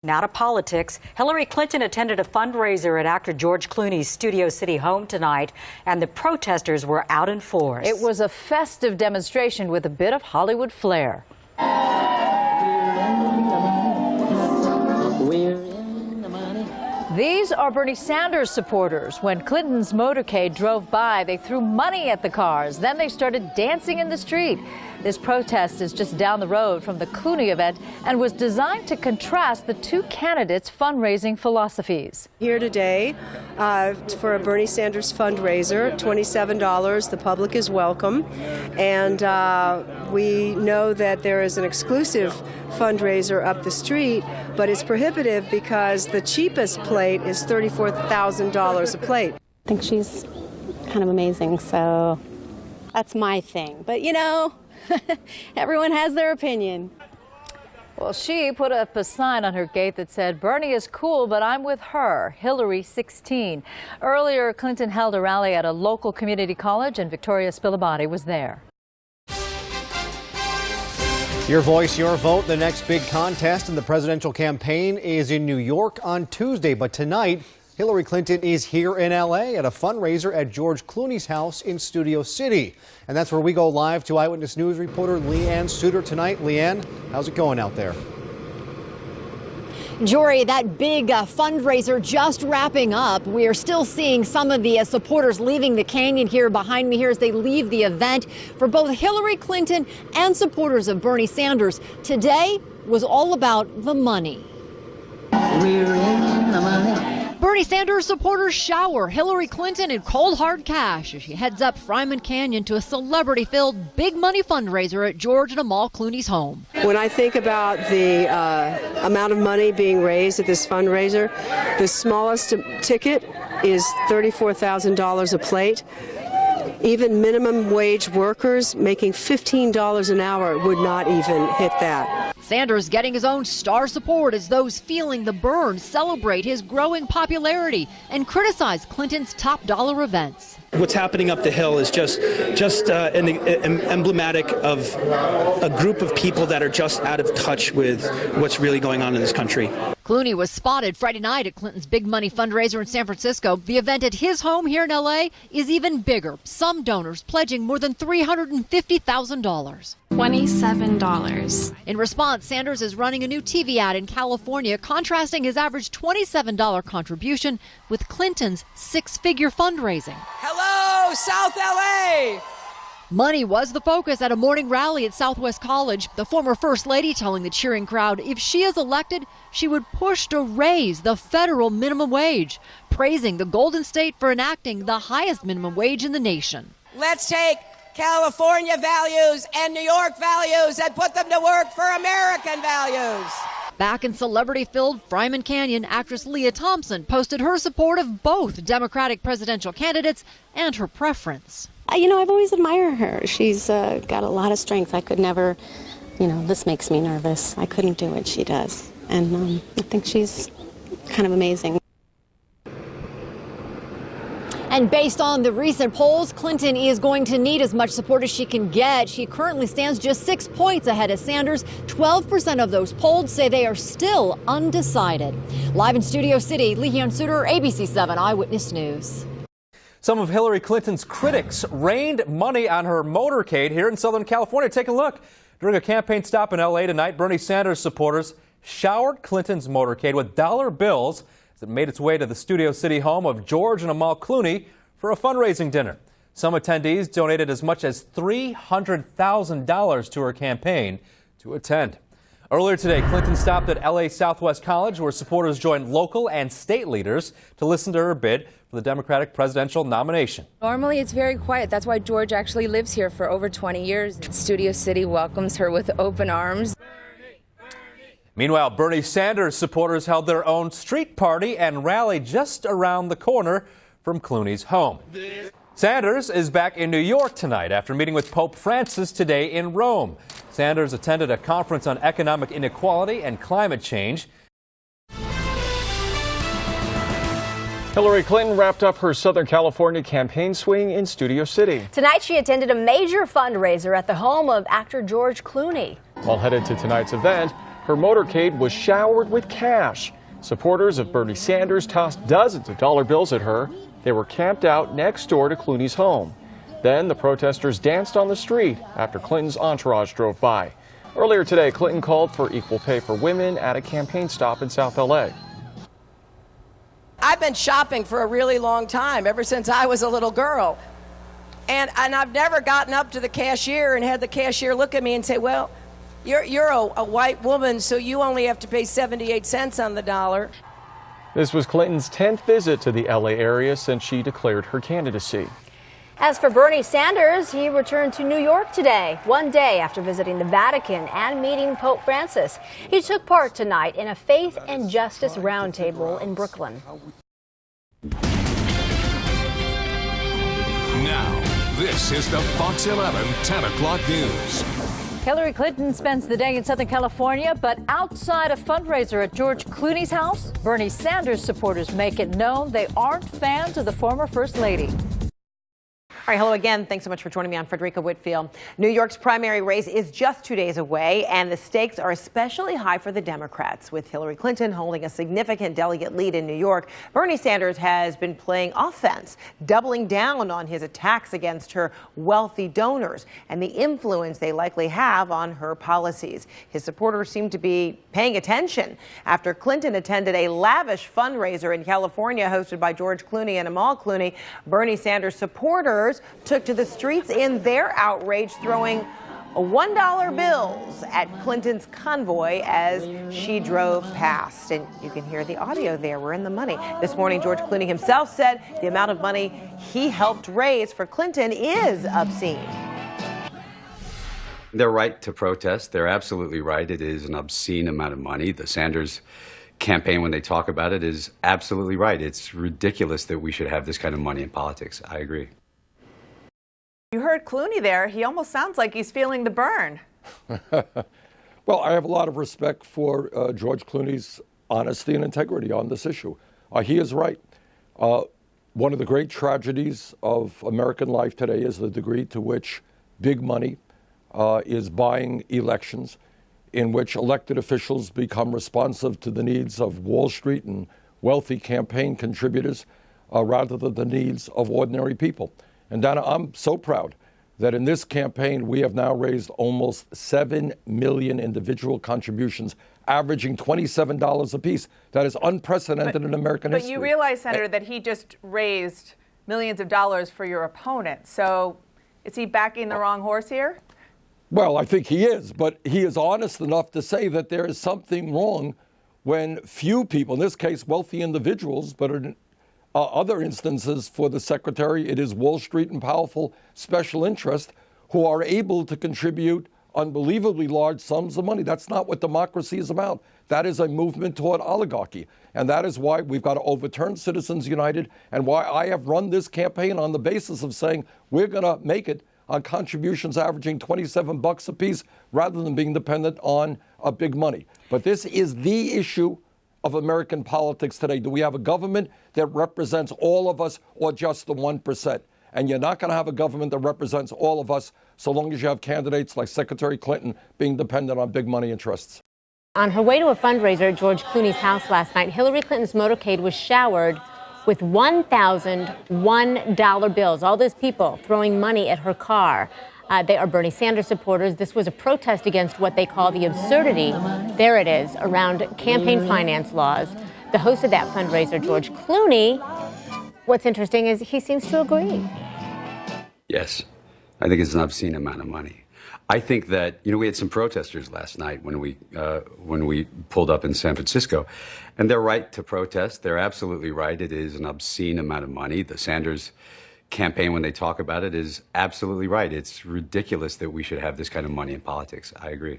Now to politics. Hillary Clinton attended a fundraiser at actor George Clooney's Studio City home tonight, and the protesters were out in force. It was a festive demonstration with a bit of Hollywood flair. These are Bernie Sanders supporters. When Clinton's motorcade drove by, they threw money at the cars. Then they started dancing in the street. This protest is just down the road from the Clooney event and was designed to contrast the two candidates' fundraising philosophies. Here today for a Bernie Sanders fundraiser, $27. The public is welcome. And we know that there is an exclusive fundraiser up the street, but it's prohibitive because the cheapest plate is $34,000 a plate. I think she's kind of amazing, so that's my thing. But you know, everyone has their opinion. Well, she put up a sign on her gate that said, "Bernie is cool, but I'm with her, Hillary 16. Earlier, Clinton held a rally at a local community college, and Victoria Spilabati was there. Your voice, your vote. The next big contest in the presidential campaign is in New York on Tuesday. But tonight, Hillary Clinton is here in L.A. at a fundraiser at George Clooney's house in Studio City. And that's where we go live to Eyewitness News reporter Leanne Suter tonight. Leanne, how's it going out there? Jory, that big fundraiser just wrapping up. We are still seeing some of the supporters leaving the canyon here behind me here as they leave the event. For both Hillary Clinton and supporters of Bernie Sanders, today was all about the money. We're in the money. Bernie Sanders supporters shower Hillary Clinton in cold hard cash as she heads up Fryman Canyon to a celebrity-filled big money fundraiser at George and Amal Clooney's home. When I think about the amount of money being raised at this fundraiser, the smallest ticket is $34,000 a plate. Even minimum wage workers making $15 an hour would not even hit that. Sanders getting his own star support as those feeling the burn celebrate his growing popularity and criticize Clinton's top dollar events. What's happening up the hill is just emblematic of a group of people that are just out of touch with what's really going on in this country. Clooney was spotted Friday night at Clinton's big money fundraiser in San Francisco. The event at his home here in L.A. is even bigger. Some donors pledging more than $350,000. $27. In response, Sanders is running a new TV ad in California, contrasting his average $27 contribution with Clinton's six-figure fundraising. Hello, South LA! Money was the focus at a morning rally at Southwest College. The former First Lady telling the cheering crowd if she is elected, she would push to raise the federal minimum wage, praising the Golden State for enacting the highest minimum wage in the nation. Let's take California values and New York values and put them to work for American values. Back in celebrity-filled Fryman Canyon, actress Leah Thompson posted her support of both Democratic presidential candidates and her preference. You know, I've always admired her. She's got a lot of strength. I could never, this makes me nervous. I couldn't do what she does. And I think she's kind of amazing. And based on the recent polls, Clinton is going to need as much support as she can get. She currently stands just 6 points ahead of Sanders. 12% of those polled say they are still undecided. Live in Studio City, Leanne Suter, ABC 7 Eyewitness News. Some of Hillary Clinton's critics rained money on her motorcade here in Southern California. Take a look. During a campaign stop in L.A. tonight, Bernie Sanders supporters showered Clinton's motorcade with dollar bills as it made its way to the Studio City home of George and Amal Clooney for a fundraising dinner. Some attendees donated as much as $300,000 to her campaign to attend. Earlier today, Clinton stopped at L.A. Southwest College, where supporters joined local and state leaders to listen to her bid for the Democratic presidential nomination. Normally it's very quiet. That's why George actually lives here for over 20 years. Studio City welcomes her with open arms. Meanwhile, Bernie Sanders supporters held their own street party and rally just around the corner from Clooney's home. Sanders is back in New York tonight after meeting with Pope Francis today in Rome. Sanders attended a conference on economic inequality and climate change. Hillary Clinton wrapped up her Southern California campaign swing in Studio City. Tonight she attended a major fundraiser at the home of actor George Clooney. While headed to tonight's event, Her motorcade was showered with cash. Supporters of Bernie Sanders tossed dozens of dollar bills at her. They were camped out next door to Clooney's home. Then the protesters danced on the street after Clinton's entourage drove by. Earlier today, Clinton called for equal pay for women at a campaign stop in South LA. I've been shopping for a really long time, ever since I was a little girl. And I've never gotten up to the cashier and had the cashier look at me and say, well, you're a white woman, so you only have to pay 78 cents on the dollar. This was Clinton's 10th visit to the LA area since she declared her candidacy. As for Bernie Sanders, he returned to New York today, one day after visiting the Vatican and meeting Pope Francis. He took part tonight in a faith and justice roundtable in Brooklyn. Now, this is the Fox 11 10 o'clock news. Hillary Clinton spends the day in Southern California, but outside a fundraiser at George Clooney's house, Bernie Sanders supporters make it known they aren't fans of the former First Lady. All right, hello again. Thanks so much for joining me. I'm Frederica Whitfield. New York's primary race is just 2 days away, and the stakes are especially high for the Democrats. With Hillary Clinton holding a significant delegate lead in New York, Bernie Sanders has been playing offense, doubling down on his attacks against her wealthy donors and the influence they likely have on her policies. His supporters seem to be paying attention after Clinton attended a lavish fundraiser in California hosted by George Clooney and Amal Clooney. Bernie Sanders supporters took to the streets in their outrage, throwing $1 bills at Clinton's convoy as she drove past. And you can hear the audio there. We're in the money. This morning, George Clooney himself said the amount of money he helped raise for Clinton is obscene. They're right to protest. They're absolutely right. It is an obscene amount of money. The Sanders campaign, when they talk about it, is absolutely right. It's ridiculous that we should have this kind of money in politics. I agree. You heard Clooney there. He almost sounds like he's feeling the burn. Well, I have a lot of respect for George Clooney's honesty and integrity on this issue. He is right. One of the great tragedies of American life today is the degree to which big money is buying elections, in which elected officials become responsive to the needs of Wall Street and wealthy campaign contributors rather than the needs of ordinary people. And Donna, I'm so proud that in this campaign, we have now raised almost 7 million individual contributions, averaging $27 apiece. That is unprecedented in American history. But you realize, Senator, that he just raised millions of dollars for your opponent. So is he backing the wrong horse here? Well, I think he is, but he is honest enough to say that there is something wrong when few people, in this case, wealthy individuals, but in other instances for the secretary, it is Wall Street and powerful special interest who are able to contribute unbelievably large sums of money. That's not what democracy is about. That is a movement toward oligarchy. And that is why we've got to overturn Citizens United and why I have run this campaign on the basis of saying we're going to make it on contributions averaging $27 apiece rather than being dependent on big money. But this is the issue of American politics today. Do we have a government that represents all of us or just the 1%? And you're not going to have a government that represents all of us so long as you have candidates like Secretary Clinton being dependent on big money interests. On her way to a fundraiser at George Clooney's house last night, Hillary Clinton's motorcade was showered with 1,000 $1 bills. All those people throwing money at her car. They are Bernie Sanders supporters. This was a protest against what they call the absurdity, there it is, around campaign finance laws. The host of that fundraiser, George Clooney, what's interesting is he seems to agree. Yes, I think it's an obscene amount of money. I think that, we had some protesters last night when we pulled up in San Francisco, and they're right to protest. They're absolutely right. It is an obscene amount of money. The Sanders campaign, when they talk about it, is absolutely right. It's ridiculous that we should have this kind of money in politics. I agree.